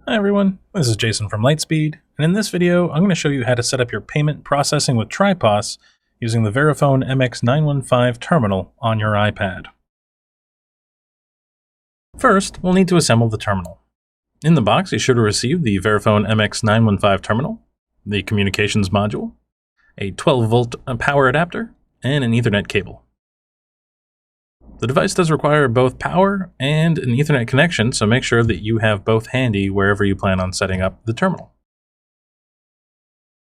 Hi everyone, this is Jason from Lightspeed, and in this video I'm going to show you how to set up your payment processing with triPOS using the Verifone MX 915 terminal on your iPad. First, we'll need to assemble the terminal. In the box you should have received the Verifone MX 915 terminal, the communications module, a 12-volt power adapter, and an Ethernet cable. The device does require both power and an Ethernet connection, so make sure that you have both handy wherever you plan on setting up the terminal.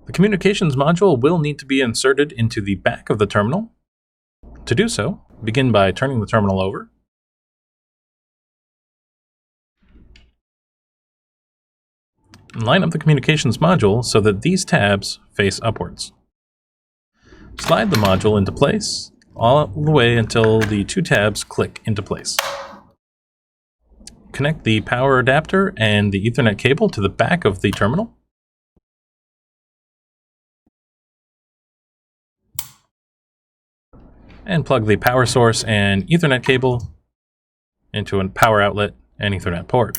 The communications module will need to be inserted into the back of the terminal. To do so, begin by turning the terminal over. And line up the communications module so that these tabs face upwards. Slide the module into place all the way until the two tabs click into place. Connect the power adapter and the Ethernet cable to the back of the terminal. And plug the power source and Ethernet cable into a power outlet and Ethernet port.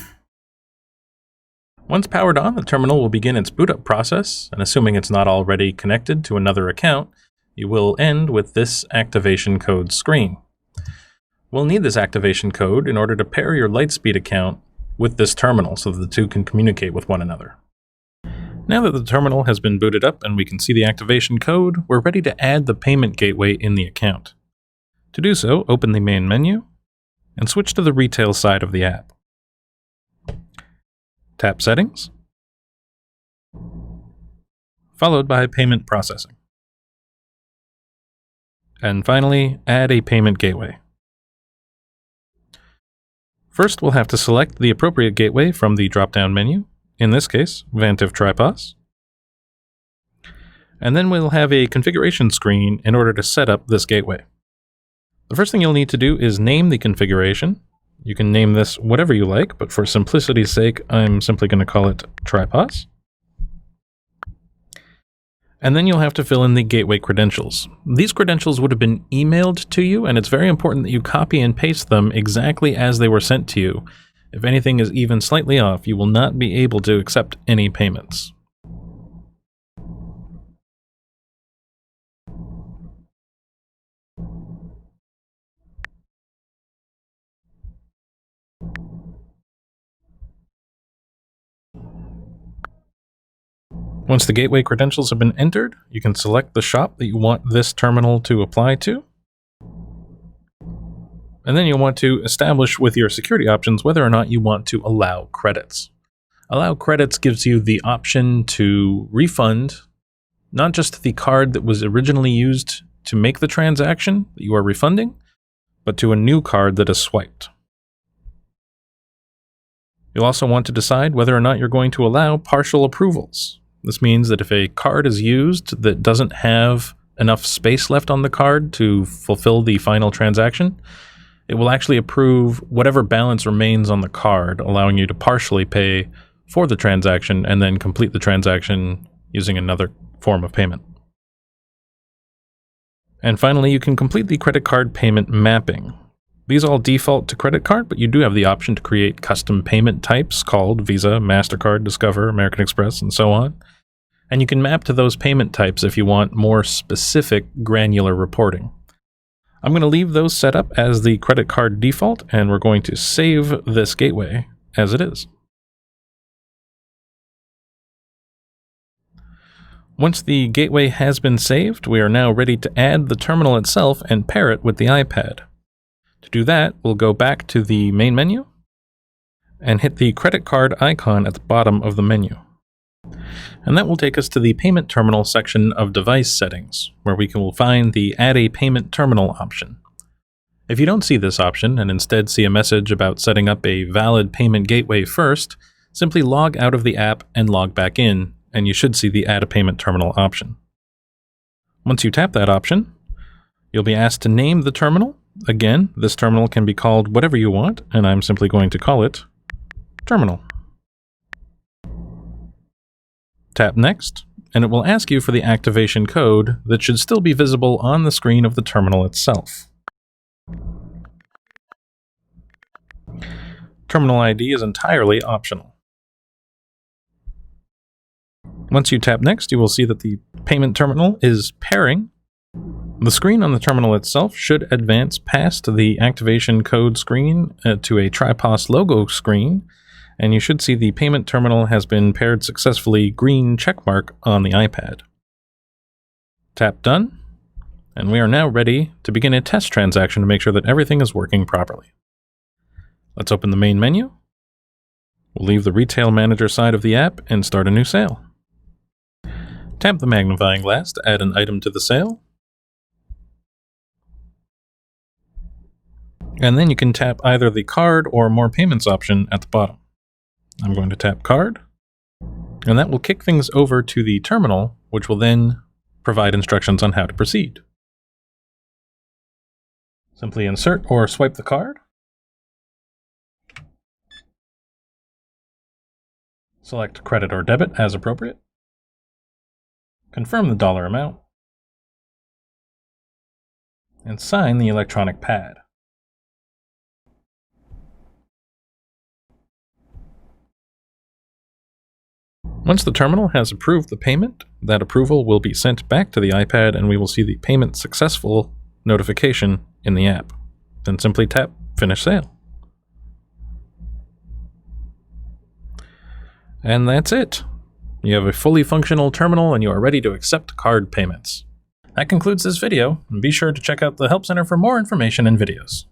Once powered on, the terminal will begin its boot up process, and assuming it's not already connected to another account, you will end with this activation code screen. We'll need this activation code in order to pair your Lightspeed account with this terminal so that the two can communicate with one another. Now that the terminal has been booted up and we can see the activation code, we're ready to add the payment gateway in the account. To do so, open the main menu and switch to the retail side of the app. Tap Settings, followed by Payment Processing. And finally, add a payment gateway. First, we'll have to select the appropriate gateway from the drop-down menu, in this case, Vantiv triPOS. And then we'll have a configuration screen in order to set up this gateway. The first thing you'll need to do is name the configuration. You can name this whatever you like, but for simplicity's sake, I'm simply going to call it triPOS. And then you'll have to fill in the gateway credentials. These credentials would have been emailed to you, and it's very important that you copy and paste them exactly as they were sent to you. If anything is even slightly off, you will not be able to accept any payments. Once the gateway credentials have been entered, you can select the shop that you want this terminal to apply to. And then you'll want to establish with your security options whether or not you want to allow credits. Allow credits gives you the option to refund not just the card that was originally used to make the transaction that you are refunding, but to a new card that is swiped. You'll also want to decide whether or not you're going to allow partial approvals. This means that if a card is used that doesn't have enough space left on the card to fulfill the final transaction, it will actually approve whatever balance remains on the card, allowing you to partially pay for the transaction and then complete the transaction using another form of payment. And finally, you can complete the credit card payment mapping. These all default to credit card, but you do have the option to create custom payment types called Visa, MasterCard, Discover, American Express, and so on. And you can map to those payment types if you want more specific granular reporting. I'm going to leave those set up as the credit card default, and we're going to save this gateway as it is. Once the gateway has been saved, we are now ready to add the terminal itself and pair it with the iPad. To do that, we'll go back to the main menu and hit the credit card icon at the bottom of the menu. And that will take us to the payment terminal section of device settings, where we will find the Add a Payment Terminal option. If you don't see this option and instead see a message about setting up a valid payment gateway first, simply log out of the app and log back in, and you should see the Add a Payment Terminal option. Once you tap that option, you'll be asked to name the terminal. Again, this terminal can be called whatever you want, and I'm simply going to call it Terminal. Tap Next, and it will ask you for the activation code that should still be visible on the screen of the terminal itself. Terminal ID is entirely optional. Once you tap Next, you will see that the payment terminal is pairing. The screen on the terminal itself should advance past the activation code screen to a triPOS logo screen, and you should see the payment terminal has been paired successfully green checkmark on the iPad. Tap Done, and we are now ready to begin a test transaction to make sure that everything is working properly. Let's open the main menu. We'll leave the Retail Manager side of the app and start a new sale. Tap the magnifying glass to add an item to the sale. And then you can tap either the card or more payments option at the bottom. I'm going to tap card, and that will kick things over to the terminal, which will then provide instructions on how to proceed. Simply insert or swipe the card. Select credit or debit as appropriate. Confirm the dollar amount. And sign the electronic pad. Once the terminal has approved the payment, that approval will be sent back to the iPad and we will see the payment successful notification in the app. Then simply tap Finish Sale. And that's it. You have a fully functional terminal and you are ready to accept card payments. That concludes this video, and be sure to check out the Help Center for more information and videos.